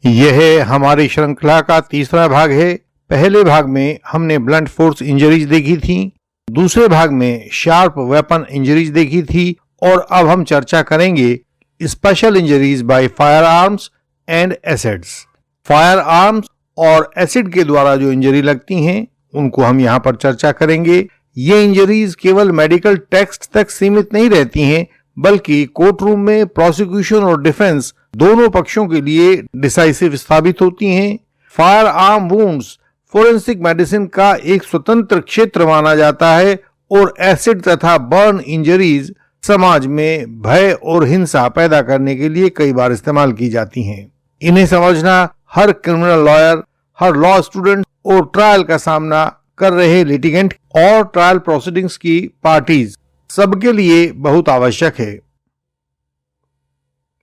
यह हमारी श्रृंखला का तीसरा भाग है। पहले भाग में हमने ब्लंट फोर्स इंजरीज देखी थी, दूसरे भाग में शार्प वेपन इंजरीज देखी थी और अब हम चर्चा करेंगे special injuries by fire arms and acids. Fire arms और एसिड के द्वारा जो इंजरी लगती हैं उनको हम यहाँ पर चर्चा करेंगे। ये इंजरीज केवल मेडिकल टेक्स्ट तक सीमित नहीं रहती हैं, बल्कि कोर्ट रूम में प्रोसिक्यूशन और डिफेंस दोनों पक्षों के लिए डिसाइसिव साबित होती हैं। Fire arm wounds forensic medicine का एक स्वतंत्र क्षेत्र माना जाता है और एसिड तथा बर्न इंजरीज समाज में भय और हिंसा पैदा करने के लिए कई बार इस्तेमाल की जाती हैं। इन्हें समझना हर क्रिमिनल लॉयर, हर लॉ स्टूडेंट और ट्रायल का सामना कर रहे लिटिगेंट और ट्रायल प्रोसीडिंग्स की पार्टीज सबके लिए बहुत आवश्यक है।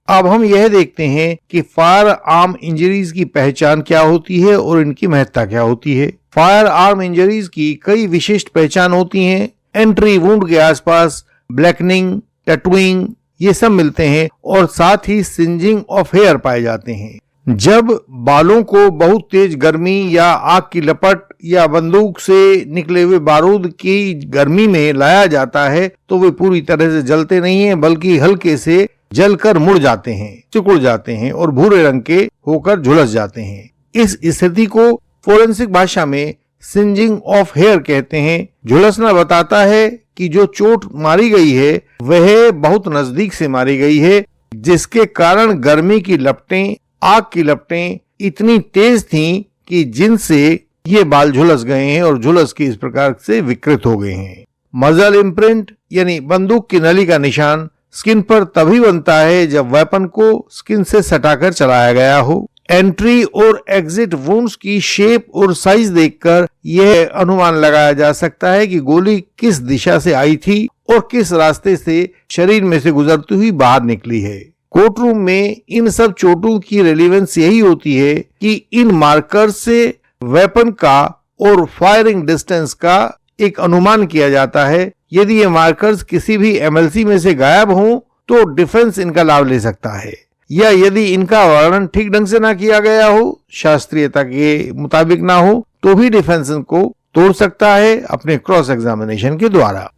अब हम यह देखते हैं कि फायर आर्म इंजरीज की पहचान क्या होती है और इनकी महत्ता क्या होती है। फायर आर्म इंजरीज की कई विशिष्ट पहचान होती हैं। एंट्री वुंड के आसपास ब्लैकनिंग, टैटूइंग ये सब मिलते हैं और साथ ही सिंजिंग ऑफ हेयर पाए जाते हैं। जब बालों को बहुत तेज गर्मी या आग की लपट या बंदूक से निकले हुए बारूद की गर्मी में लाया जाता है तो वे पूरी तरह से जलते नहीं हैं, बल्कि हल्के से जलकर मुड़ जाते हैं, सिकुड़ जाते हैं और भूरे रंग के होकर झुलस जाते हैं। इस स्थिति को फोरेंसिक भाषा में सिंजिंग ऑफ हेयर कहते हैं। झुलसना बताता है कि जो चोट मारी गई है वह बहुत नजदीक से मारी गई है, जिसके कारण गर्मी की लपटें, आग की लपटें इतनी तेज थीं कि जिनसे ये बाल झुलस गए हैं और झुलस के इस प्रकार से विकृत हो गए हैं। मजल इम्प्रिंट यानी बंदूक की नली का निशान स्किन पर तभी बनता है जब वेपन को स्किन से सटाकर चलाया गया हो। एंट्री और एग्जिट वुंड्स की शेप और साइज देखकर यह अनुमान लगाया जा सकता है कि गोली किस दिशा से आई थी और किस रास्ते से शरीर में से गुजरती हुई बाहर निकली है। कोर्ट रूम में इन सब चोटों की रेलेवेंस यही होती है कि इन मार्कर से वेपन का और फायरिंग डिस्टेंस का एक अनुमान किया जाता है। यदि ये मार्कर्स किसी भी एमएलसी में से गायब हों तो डिफेंस इनका लाभ ले सकता है, या यदि इनका वर्णन ठीक ढंग से ना किया गया हो, शास्त्रीयता के मुताबिक ना हो, तो भी डिफेंस इनको तोड़ सकता है अपने क्रॉस एग्जामिनेशन के द्वारा।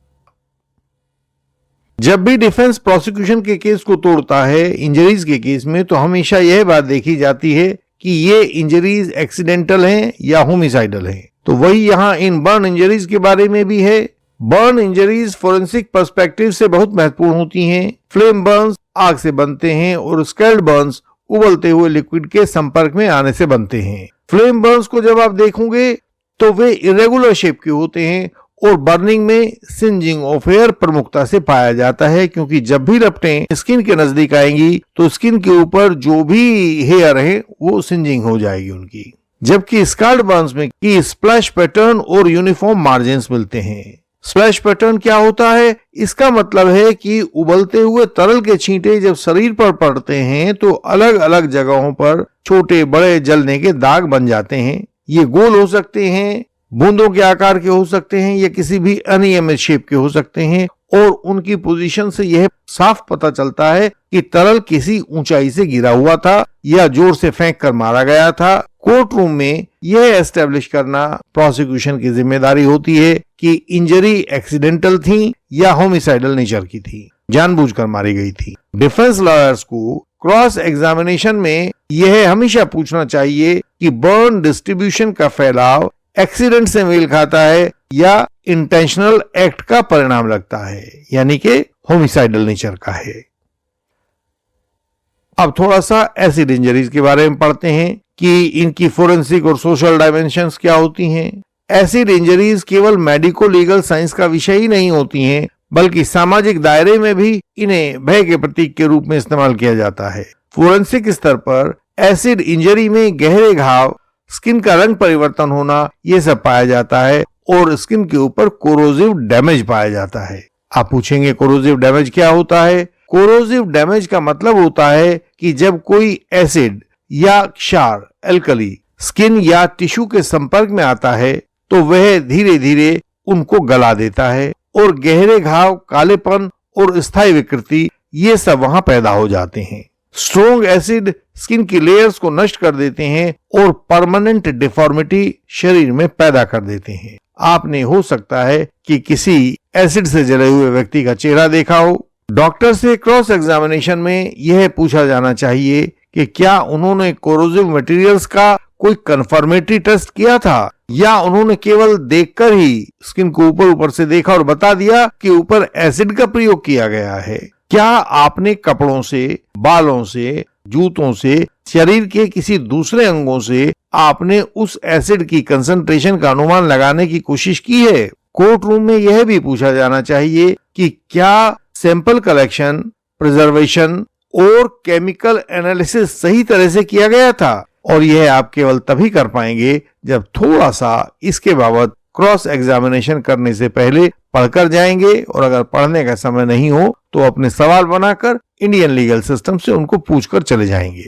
जब भी डिफेंस प्रोसिक्यूशन के केस को तोड़ता है इंजरीज के केस में, तो हमेशा यह बात देखी जाती है कि ये इंजरीज एक्सीडेंटल हैं या होमिसाइडल हैं। तो वही यहाँ इन बर्न इंजरीज के बारे में भी है। बर्न इंजरीज फोरेंसिक पर्सपेक्टिव से बहुत महत्वपूर्ण होती हैं। फ्लेम बर्न्स आग से बनते हैं और स्कैल्ड बर्न्स उबलते हुए लिक्विड के संपर्क में आने से बनते हैं। फ्लेम बर्न्स को जब आप देखोगे तो वे इरेगुलर शेप के होते हैं और बर्निंग में सिंजिंग ऑफ हेयर प्रमुखता से पाया जाता है, क्योंकि जब भी लपटें स्किन के नजदीक आएंगी तो स्किन के ऊपर जो भी हेयर है वो सिंजिंग हो जाएगी उनकी। जबकि स्काल्ड बर्न्स में की स्प्लैश पैटर्न और यूनिफॉर्म मार्जिन्स मिलते हैं। स्प्लैश पैटर्न क्या होता है? इसका मतलब है कि उबलते हुए तरल के छींटे जब शरीर पर पड़ते हैं तो अलग अलग जगहों पर छोटे बड़े जलने के दाग बन जाते हैं। ये गोल हो सकते हैं, बूंदों के आकार के हो सकते हैं, या किसी भी अनियमित शेप के हो सकते हैं, और उनकी पोजीशन से यह साफ पता चलता है कि तरल किसी ऊंचाई से गिरा हुआ था या जोर से फेंक कर मारा गया था। कोर्ट रूम में यह एस्टेब्लिश करना प्रोसिक्यूशन की जिम्मेदारी होती है कि इंजरी एक्सीडेंटल थी या होमिसाइडल नेचर की थी, जानबूझकर मारी गई थी। डिफेंस लॉयर्स को क्रॉस एग्जामिनेशन में यह हमेशा पूछना चाहिए कि बर्न डिस्ट्रीब्यूशन का फैलाव एक्सीडेंट से मेल खाता है या इंटेंशनल एक्ट का परिणाम लगता है, यानी कि होमिसाइडल नेचर का है। अब थोड़ा सा एसिड इंजरीज के बारे में पढ़ते हैं कि इनकी फोरेंसिक और सोशल डायमेंशंस क्या होती हैं। एसिड इंजरीज केवल मेडिको लीगल साइंस का विषय ही नहीं होती हैं, बल्कि सामाजिक दायरे में भी इन्हें भय के प्रतीक के रूप में इस्तेमाल किया जाता है। फोरेंसिक स्तर पर एसिड इंजरी में गहरे घाव, स्किन का रंग परिवर्तन होना, ये सब पाया जाता है और स्किन के ऊपर कोरोसिव डैमेज पाया जाता है। आप पूछेंगे कोरोसिव डैमेज क्या होता है? कोरोसिव डैमेज का मतलब होता है कि जब कोई एसिड या क्षार एल्कली स्किन या टिश्यू के संपर्क में आता है तो वह धीरे धीरे उनको गला देता है और गहरे घाव, कालेपन और स्थायी विकृति ये सब वहां पैदा हो जाते हैं। स्ट्रॉन्ग एसिड स्किन की लेयर्स को नष्ट कर देते हैं और परमानेंट डिफॉर्मिटी शरीर में पैदा कर देते हैं। आपने हो सकता है कि किसी एसिड से जले हुए व्यक्ति का चेहरा देखा हो। डॉक्टर से क्रॉस एग्जामिनेशन में यह पूछा जाना चाहिए कि क्या उन्होंने कोरोसिव मटेरियल्स का कोई कंफर्मेटरी टेस्ट किया था या उन्होंने केवल देखकर ही स्किन को ऊपर ऊपर से देखा और बता दिया कि ऊपर एसिड का प्रयोग किया गया है। क्या आपने कपड़ों से, बालों से, जूतों से, शरीर के किसी दूसरे अंगों से आपने उस एसिड की कंसंट्रेशन का अनुमान लगाने की कोशिश की है? कोर्ट रूम में यह भी पूछा जाना चाहिए कि क्या सैंपल कलेक्शन, प्रिजर्वेशन और केमिकल एनालिसिस सही तरह से किया गया था। और यह आप केवल तभी कर पाएंगे जब थोड़ा सा इसके बाबत क्रॉस एग्जामिनेशन करने से पहले पढ़कर जाएंगे, और अगर पढ़ने का समय नहीं हो तो अपने सवाल बनाकर इंडियन लीगल सिस्टम से उनको पूछकर चले जाएंगे।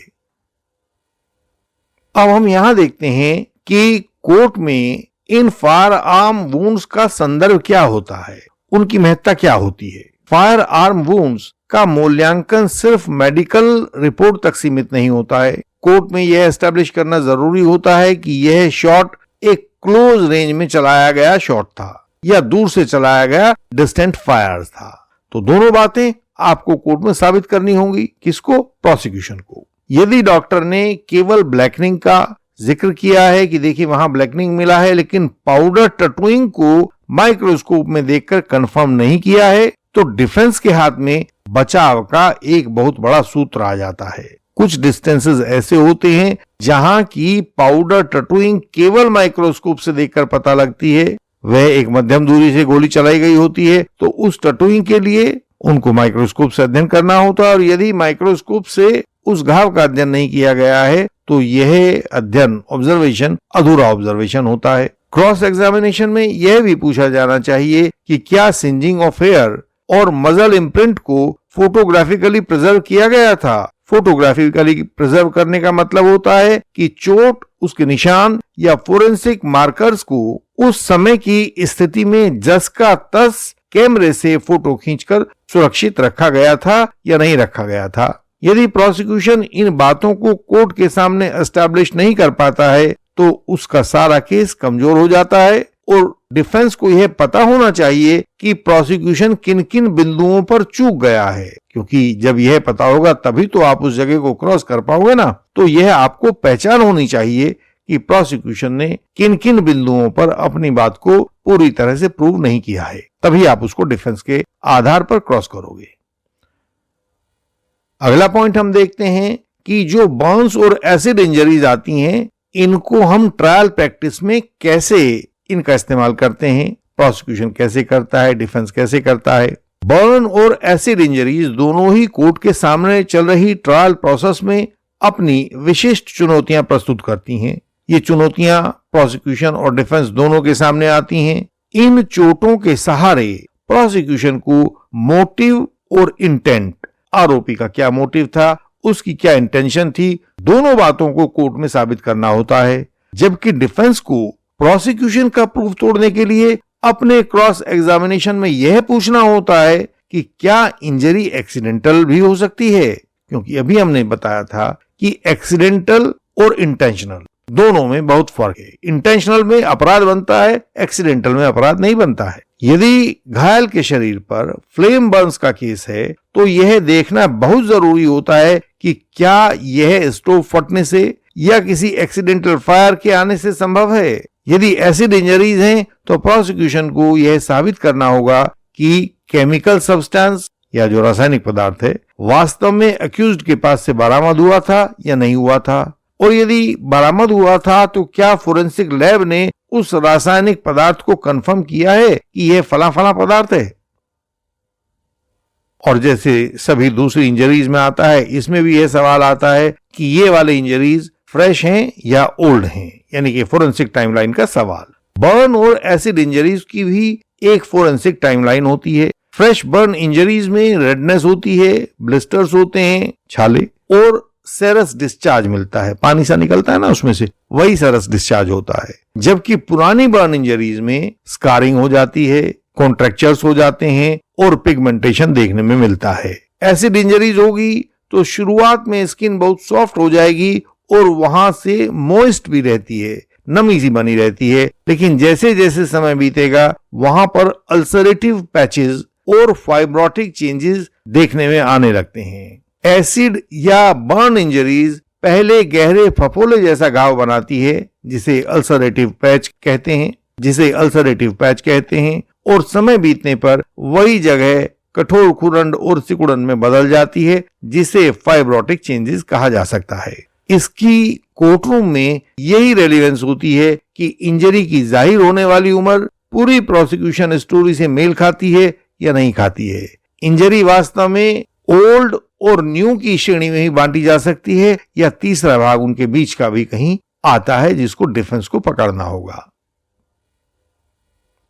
अब हम यहां देखते हैं कि कोर्ट में इन फायर आर्म वुंड्स का संदर्भ क्या होता है, उनकी महत्ता क्या होती है। फायर आर्म वुंड्स का मूल्यांकन सिर्फ मेडिकल रिपोर्ट तक सीमित नहीं होता है। कोर्ट में यह एस्टेब्लिश करना जरूरी होता है कि यह शॉट एक क्लोज रेंज में चलाया गया शॉट था या दूर से चलाया गया डिस्टेंट फायर था। तो दोनों बातें आपको कोर्ट में साबित करनी होंगी। किसको? प्रोसिक्यूशन को। यदि डॉक्टर ने केवल ब्लैकनिंग का जिक्र किया है कि देखिए वहां ब्लैकनिंग मिला है, लेकिन पाउडर टैटूइंग को माइक्रोस्कोप में देखकर कंफर्म नहीं किया है, तो डिफेंस के हाथ में बचाव का एक बहुत बड़ा सूत्र आ जाता है। कुछ डिस्टेंसेस ऐसे होते हैं जहां की पाउडर टैटूइंग केवल माइक्रोस्कोप से देखकर पता लगती है, वह एक मध्यम दूरी से गोली चलाई गई होती है, तो उस टैटूइंग के लिए उनको माइक्रोस्कोप से अध्ययन करना होता है। और यदि माइक्रोस्कोप से उस घाव का अध्ययन नहीं किया गया है तो यह अध्ययन, ऑब्जर्वेशन, अधूरा ऑब्जर्वेशन होता है। क्रॉस एग्जामिनेशन में यह भी पूछा जाना चाहिए कि क्या सिंजिंग ऑफ हेयर और मसल इम्प्रिंट को फोटोग्राफिकली प्रिजर्व किया गया था। फोटोग्राफिकली प्रिजर्व करने का मतलब होता है कि चोट, उसके निशान या फोरेंसिक मार्कर्स को उस समय की स्थिति में जस का तस कैमरे से फोटो खींचकर सुरक्षित रखा गया था या नहीं रखा गया था। यदि प्रोसिक्यूशन इन बातों को कोर्ट के सामने एस्टैब्लिश नहीं कर पाता है तो उसका सारा केस कमजोर हो जाता है, और डिफेंस को यह पता होना चाहिए कि प्रोसिक्यूशन किन किन बिंदुओं पर चूक गया है, क्योंकि जब यह पता होगा तभी तो आप उस जगह को क्रॉस कर पाओगे ना। तो यह आपको पहचान होनी चाहिए कि प्रोसिक्यूशन ने किन किन बिंदुओं पर अपनी बात को पूरी तरह से प्रूव नहीं किया है, तभी आप उसको डिफेंस के आधार पर क्रॉस करोगे। अगला पॉइंट हम देखते हैं कि जो बर्न्स और एसिड इंजरीज आती हैं, इनको हम ट्रायल प्रैक्टिस में कैसे इनका इस्तेमाल करते हैं, प्रोसिक्यूशन कैसे करता है, डिफेंस कैसे करता है। बर्न और एसिड इंजरीज दोनों ही कोर्ट के सामने चल रही ट्रायल प्रोसेस में अपनी विशिष्ट चुनौतियां प्रस्तुत करती हैं। ये चुनौतियां प्रोसिक्यूशन और डिफेंस दोनों के सामने आती हैं। इन चोटों के सहारे प्रोसिक्यूशन को मोटिव और इंटेंट, आरोपी का क्या मोटिव था, उसकी क्या इंटेंशन थी, दोनों बातों को कोर्ट में साबित करना होता है। जबकि डिफेंस को प्रोसिक्यूशन का प्रूफ तोड़ने के लिए अपने क्रॉस एग्जामिनेशन में यह पूछना होता है कि क्या इंजरी एक्सीडेंटल भी हो सकती है, क्योंकि अभी हमने बताया था कि एक्सीडेंटल और इंटेंशनल दोनों में बहुत फर्क है। इंटेंशनल में अपराध बनता है, एक्सीडेंटल में अपराध नहीं बनता है। यदि घायल के शरीर पर फ्लेम बर्न्स का केस है तो यह देखना बहुत जरूरी होता है कि क्या यह स्टोव फटने से या किसी एक्सीडेंटल फायर के आने से संभव है। यदि एसिड इंजरीज हैं तो प्रोसिक्यूशन को यह साबित करना होगा कि केमिकल सब्सटेंस या जो रासायनिक पदार्थ है वास्तव में अक्यूज्ड के पास से बरामद हुआ था या नहीं हुआ था, और यदि बरामद हुआ था तो क्या फोरेंसिक लैब ने उस रासायनिक पदार्थ को कंफर्म किया है कि यह फला फला पदार्थ है। और जैसे सभी दूसरी इंजरीज में आता है, इसमें भी यह सवाल आता है कि ये वाले इंजरीज फ्रेश हैं या ओल्ड हैं, यानी कि फोरेंसिक टाइमलाइन का सवाल। बर्न और एसिड इंजरीज की भी एक फोरेंसिक टाइमलाइन होती है। फ्रेश बर्न इंजरीज में रेडनेस होती है, ब्लिस्टर्स होते हैं, छाले, और सेरस डिस्चार्ज मिलता है, पानी सा निकलता है ना उसमें से, वही सेरस डिस्चार्ज होता है। जबकि पुरानी बर्न इंजरीज में स्कारिंग हो जाती है, कॉन्ट्रैक्चर्स हो जाते हैं और पिगमेंटेशन देखने में मिलता है। एसिड इंजरीज होगी तो शुरुआत में स्किन बहुत सॉफ्ट हो जाएगी और वहां से मॉइस्ट भी रहती है, नमी सी बनी रहती है। लेकिन जैसे जैसे समय बीतेगा वहां पर अल्सरेटिव पैचेस और फाइब्रोटिक चेंजेस देखने में आने लगते हैं। एसिड या बर्न इंजरीज पहले गहरे फफोले जैसा घाव बनाती है जिसे अल्सरेटिव पैच कहते हैं और समय बीतने पर वही जगह कठोर खुरंड और सिकुड़न में बदल जाती है जिसे फाइब्रोटिक चेंजेस कहा जा सकता है। इसकी कोर्टरूम में यही रेलेवेंस होती है कि इंजरी की जाहिर होने वाली उम्र पूरी प्रोसिक्यूशन स्टोरी से मेल खाती है या नहीं खाती है। इंजरी वास्तव में ओल्ड और न्यू की श्रेणी में ही बांटी जा सकती है या तीसरा भाग उनके बीच का भी कहीं आता है जिसको डिफेंस को पकड़ना होगा।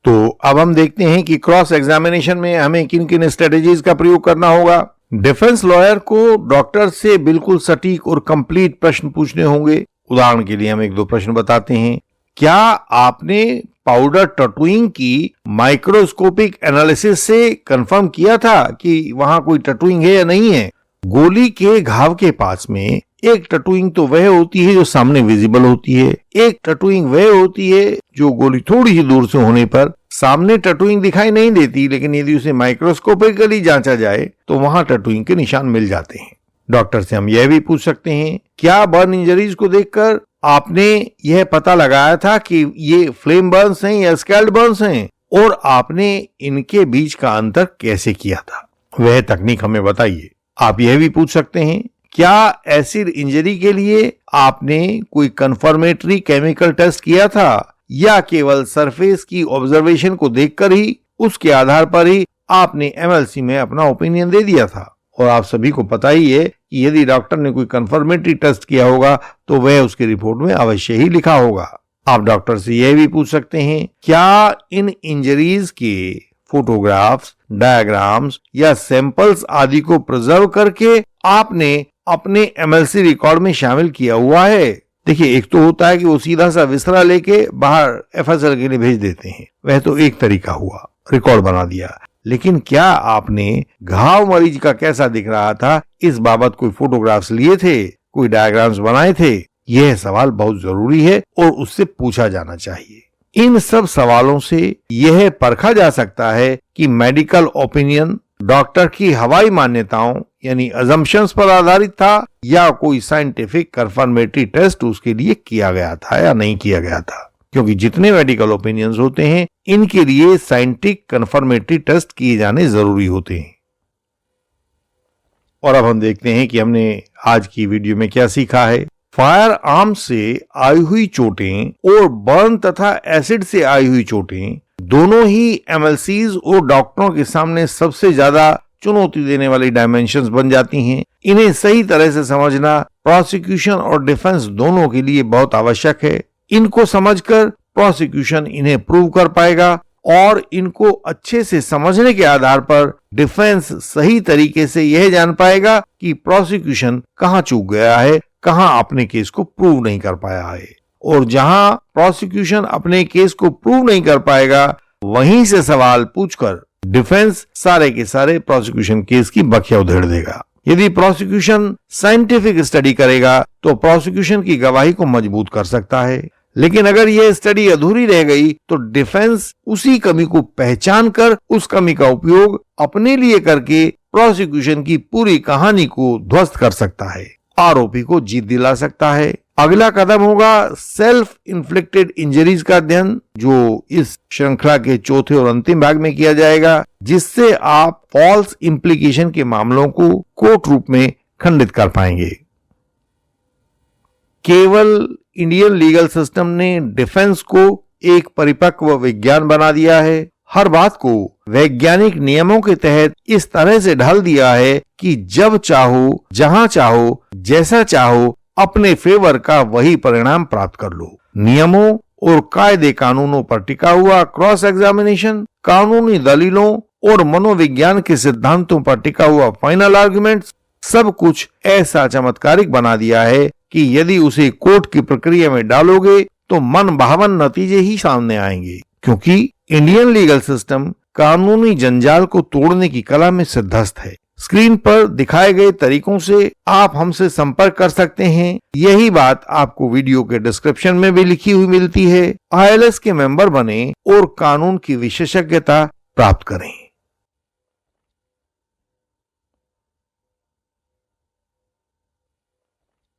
तो अब हम देखते हैं कि क्रॉस एग्जामिनेशन में हमें किन किन स्ट्रेटेजीज का प्रयोग करना होगा। डिफेंस लॉयर को डॉक्टर से बिल्कुल सटीक और कंप्लीट प्रश्न पूछने होंगे। उदाहरण के लिए हम एक दो प्रश्न बताते हैं। क्या आपने पाउडर टैटूइंग की माइक्रोस्कोपिक एनालिसिस से कंफर्म किया था कि वहां कोई टैटूइंग है या नहीं है? गोली के घाव के पास में एक टैटूइंग तो वह होती है जो सामने विजिबल होती है, एक टैटूइंग वह होती है जो गोली थोड़ी ही दूर से होने पर सामने टैटूइंग दिखाई नहीं देती, लेकिन यदि उसे माइक्रोस्कोपिकली जांचा जाए तो वहां टैटूइंग के निशान मिल जाते हैं। डॉक्टर से हम यह भी पूछ सकते हैं, क्या बर्न इंजरीज को देखकर आपने यह पता लगाया था कि ये फ्लेम बर्न्स हैं या स्कैल्ड बर्न्स हैं, और आपने इनके बीच का अंतर कैसे किया था? वह तकनीक हमें बताइए। आप यह भी पूछ सकते हैं, क्या एसिड इंजरी के लिए आपने कोई कंफर्मेटरी केमिकल टेस्ट किया था या केवल सरफेस की ऑब्जर्वेशन को देखकर ही उसके आधार पर ही आपने एमएलसी में अपना ओपिनियन दे दिया था? और आप सभी को पता ही है कि यदि डॉक्टर ने कोई कंफर्मेटरी टेस्ट किया होगा तो वह उसकी रिपोर्ट में अवश्य ही लिखा होगा। आप डॉक्टर से यह भी पूछ सकते हैं, क्या इन इंजरीज के फोटोग्राफ्स, डायग्राम्स या सैंपल्स आदि को प्रिजर्व करके आपने अपने एमएलसी रिकॉर्ड में शामिल किया हुआ है? देखिए, एक तो होता है कि वो सीधा सा विसरा लेके बाहर एफएसएल के लिए भेज देते हैं, वह तो एक तरीका हुआ, रिकॉर्ड बना दिया। लेकिन क्या आपने घाव मरीज का कैसा दिख रहा था इस बाबत कोई फोटोग्राफ्स लिए थे, कोई डायग्राम्स बनाए थे? यह सवाल बहुत जरूरी है और उससे पूछा जाना चाहिए। इन सब सवालों से यह परखा जा सकता है कि मेडिकल ओपिनियन डॉक्टर की हवाई मान्यताओं यानी अजम्पशंस पर आधारित था या कोई साइंटिफिक कंफर्मेटरी टेस्ट उसके लिए किया गया था या नहीं किया गया था। क्योंकि जितने मेडिकल ओपिनियंस होते हैं इनके लिए साइंटिफिक कंफर्मेटरी टेस्ट किए जाने जरूरी होते हैं। और अब हम देखते हैं कि हमने आज की वीडियो में क्या सीखा है। फायर आर्म से आई हुई चोटें और बर्न तथा एसिड से आई हुई चोटें दोनों ही एमएलसीज और डॉक्टरों के सामने सबसे ज्यादा चुनौती देने वाली डायमेंशंस बन जाती हैं। इन्हें सही तरह से समझना प्रोसिक्यूशन और डिफेंस दोनों के लिए बहुत आवश्यक है। इनको समझकर प्रोसिक्यूशन इन्हें प्रूव कर पाएगा और इनको अच्छे से समझने के आधार पर डिफेंस सही तरीके से यह जान पाएगा कि प्रोसिक्यूशन कहां चूक गया है, कहां अपने केस को प्रूव नहीं कर पाया है। और जहां प्रोसिक्यूशन अपने केस को प्रूव नहीं कर पाएगा वहीं से सवाल पूछकर डिफेंस सारे के सारे प्रोसिक्यूशन केस की बखिया उधेड़ देगा। यदि प्रोसिक्यूशन साइंटिफिक स्टडी करेगा तो प्रोसिक्यूशन की गवाही को मजबूत कर सकता है, लेकिन अगर यह स्टडी अधूरी रह गई तो डिफेंस उसी कमी को पहचान कर उस कमी का उपयोग अपने लिए करके प्रोसिक्यूशन की पूरी कहानी को ध्वस्त कर सकता है, आरोपी को जीत दिला सकता है। अगला कदम होगा सेल्फ इन्फ्लिक्टेड इंजरीज का अध्ययन, जो इस श्रृंखला के चौथे और अंतिम भाग में किया जाएगा, जिससे आप फॉल्स इंप्लीकेशन के मामलों को कोर्ट रूप में खंडित कर पाएंगे। केवल इंडियन लीगल सिस्टम ने डिफेंस को एक परिपक्व विज्ञान बना दिया है। हर बात को वैज्ञानिक नियमों के तहत इस तरह से ढाल दिया है कि जब चाहो, जहां चाहो, जैसा चाहो अपने फेवर का वही परिणाम प्राप्त कर लो। नियमों और कायदे कानूनों पर टिका हुआ क्रॉस एग्जामिनेशन, कानूनी दलीलों और मनोविज्ञान के सिद्धांतों पर टिका हुआ फाइनल आर्गुमेंट्स, सब कुछ ऐसा चमत्कारिक बना दिया है कि यदि उसे कोर्ट की प्रक्रिया में डालोगे तो मन भावन नतीजे ही सामने आएंगे। क्योंकि इंडियन लीगल सिस्टम कानूनी जंजाल को तोड़ने की कला में सिद्धस्त है। स्क्रीन पर दिखाए गए तरीकों से आप हमसे संपर्क कर सकते हैं। यही बात आपको वीडियो के डिस्क्रिप्शन में भी लिखी हुई मिलती है। ILS के मेंबर बने और कानून की विशेषज्ञता प्राप्त करें।